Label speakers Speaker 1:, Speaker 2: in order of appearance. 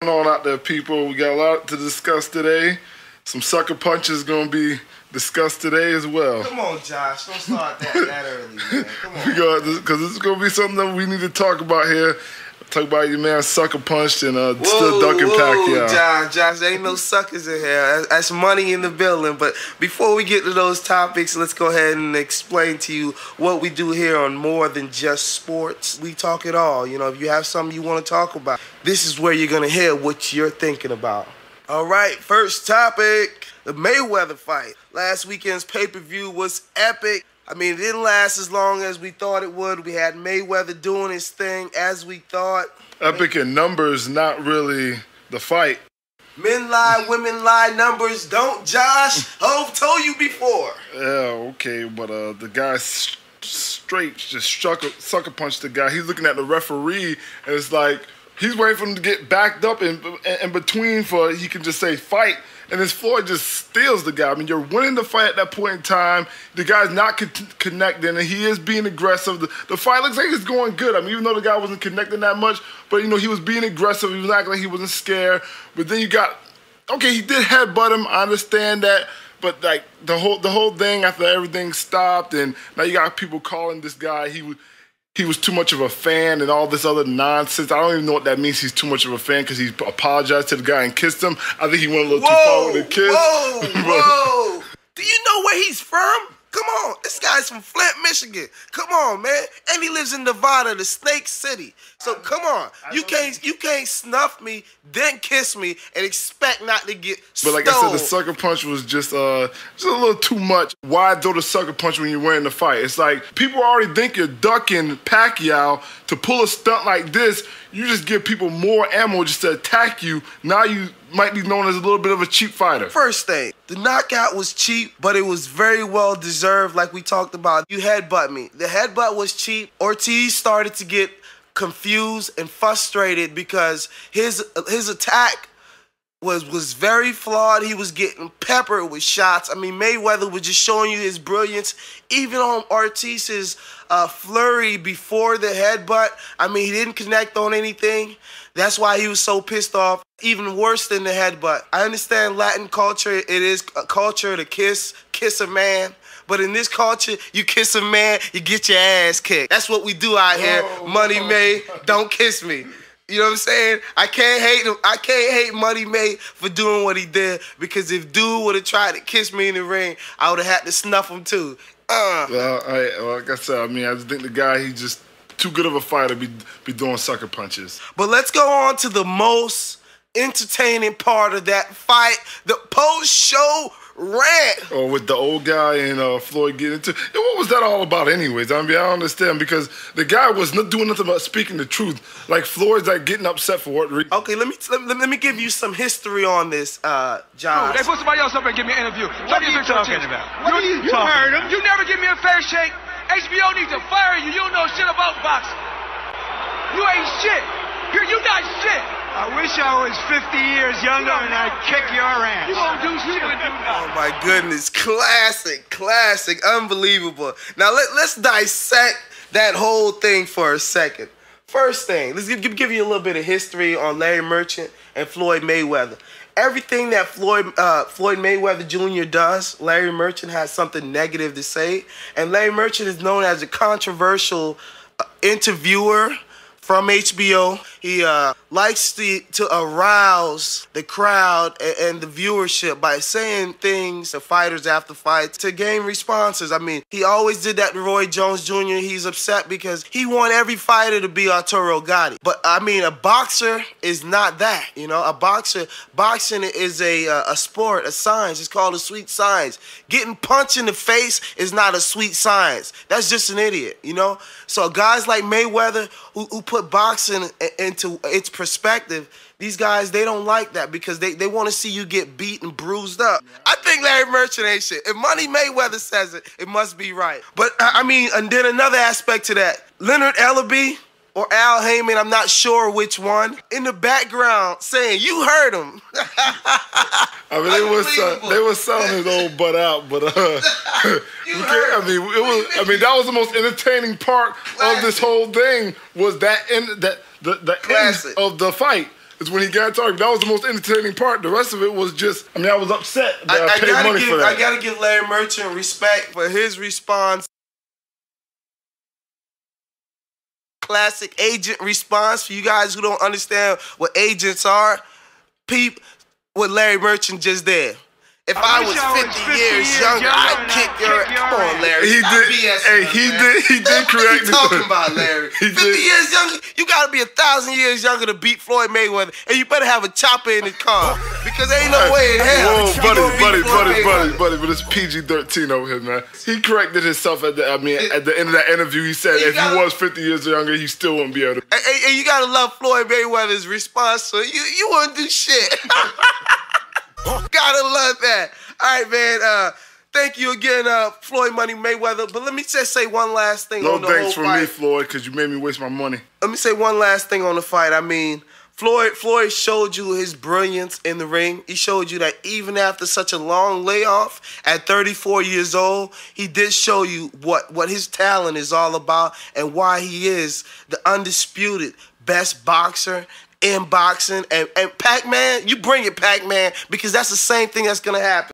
Speaker 1: On out there, people. We got a lot to discuss today. Some sucker punches going to be discussed today as well.
Speaker 2: Come on, Josh. Don't start that early, man. Come on.
Speaker 1: Because this is going to be something that we need to talk about here. Talk about your man sucker punched and still ducking Pacquiao.
Speaker 2: Josh, there ain't no suckers in here. That's money in the building. But before we get to those topics, let's go ahead and explain to you what we do here on More Than Just Sports. We talk it all. You know, if you have something you want to talk about, this is where you're going to hear what you're thinking about. All right, first topic, the Mayweather fight. Last weekend's pay-per-view was epic. I mean, it didn't last as long as we thought it would. We had Mayweather doing his thing as we thought.
Speaker 1: Epic in numbers, not really the fight.
Speaker 2: Men lie, women lie, numbers don't, Josh. I've told you before.
Speaker 1: Yeah, okay, but the guy straight just sucker punched the guy. He's looking at the referee, and it's like he's waiting for him to get backed up in between for he can just say fight. And then Floyd just steals the guy. I mean, you're winning the fight at that point in time. The guy's not connecting, and he is being aggressive. The fight looks like it's going good. I mean, even though the guy wasn't connecting that much, but, you know, he was being aggressive. He was acting like he wasn't scared. But then you got, okay, he did headbutt him. I understand that. But, like, the whole thing after everything stopped, and now you got people calling this guy, he was too much of a fan and all this other nonsense. I don't even know what that means, he's too much of a fan, because he apologized to the guy and kissed him. I think he went a little too far with the kiss.
Speaker 2: Whoa! Do you know where he's from? Come on, this guy's from Flint, Michigan. Come on, man. And he lives in Nevada, the Snake City. So come on, you can't snuff me, then kiss me, and expect not to get stoned.
Speaker 1: But like I said, the sucker punch was just a little too much. Why throw the sucker punch when you're winning the fight? It's like people already think you're ducking Pacquiao. To pull a stunt like this, you just give people more ammo just to attack you. Now you might be known as a little bit of a cheap fighter.
Speaker 2: First thing, the knockout was cheap, but it was very well deserved, like we talked about. You headbutt me. The headbutt was cheap. Ortiz started to get confused and frustrated because his attack was very flawed. He was getting peppered with shots. I mean, Mayweather was just showing you his brilliance. Even on Ortiz's flurry before the headbutt, I mean, he didn't connect on anything. That's why he was so pissed off. Even worse than the headbutt. I understand Latin culture, it is a culture to kiss a man. But in this culture, you kiss a man, you get your ass kicked. That's what we do out here. Money made, don't kiss me. You know what I'm saying? I can't hate him. I can't hate Money Made for doing what he did, because if dude would have tried to kiss me in the ring, I would have had to snuff him too.
Speaker 1: Well, like I said, I mean, I just think the guy, he's just too good of a fighter to be doing sucker punches.
Speaker 2: But let's go on to the most entertaining part of that fight, the post-show rant.
Speaker 1: Or with the old guy and Floyd getting into. And what was that all about anyways? I mean, I don't understand, because the guy was not doing nothing but speaking the truth. Like, Floyd's like getting upset for what reason?
Speaker 2: Okay, let me give you some history on this, John.
Speaker 3: They put somebody else up and give me an interview.
Speaker 4: What are you talking about?
Speaker 3: What are you heard him. You never give me a fair shake. HBO needs to fire you. You don't know shit about boxing. You ain't shit. You're not shit.
Speaker 4: I wish I was 50 years younger and I'd kick your ass.
Speaker 3: You don't do shit.
Speaker 2: Oh my goodness, classic, unbelievable. Now let's dissect that whole thing for a second. First thing, let's give you a little bit of history on Larry Merchant and Floyd Mayweather. Everything that Floyd Mayweather Jr. does, Larry Merchant has something negative to say. And Larry Merchant is known as a controversial interviewer from HBO. He likes to arouse the crowd and the viewership by saying things to fighters after fights to gain responses. I mean, he always did that to Roy Jones Jr. He's upset because he want every fighter to be Arturo Gatti. But, I mean, a boxer is not that, you know. Boxing is a sport, a science. It's called a sweet science. Getting punched in the face is not a sweet science. That's just an idiot, you know. So guys like Mayweather who put boxing into its perspective, these guys, they don't like that because they want to see you get beat and bruised up. Yeah. I think Larry Merchant ain't shit. If Money Mayweather says it, it must be right. But, I mean, and then another aspect to that, Leonard Ellaby or Al Heyman, I'm not sure which one, in the background saying, you heard him.
Speaker 1: I mean, they were selling his old butt out, but that was the most entertaining part of this whole thing, was the end of the fight. is when he got targeted. That was the most entertaining part. The rest of it was just, I mean, I was upset that I paid money for that.
Speaker 2: I gotta give Larry Merchant respect for his response. Classic agent response. For you guys who don't understand what agents are, peep what Larry Merchant just did. If I was 50 years younger, I'd kick your... Come on, Larry.
Speaker 1: He did correct
Speaker 2: me. What are you talking about, Larry? 50 years younger? You gotta be 1,000 years younger to beat Floyd Mayweather, and you better have a chopper in the car, because ain't no way in hell.
Speaker 1: Whoa, buddy, but it's PG-13 over here, man. He corrected himself at the end of that interview. He said if he was 50 years younger, he still wouldn't be able to.
Speaker 2: And you gotta love Floyd Mayweather's response, so you wouldn't do shit. Gotta love that. All right, man. Thank you again, Floyd Money Mayweather. But let me just say one last thing on the whole fight. No thanks for me, Floyd, because you made me waste my money. Let me say one last thing on the fight. I mean, Floyd showed you his brilliance in the ring. He showed you that even after such a long layoff, at 34 years old, he did show you what his talent is all about and why he is the undisputed best boxer in boxing. And Pac-Man, you bring it, Pac-Man, because that's the same thing that's going to happen.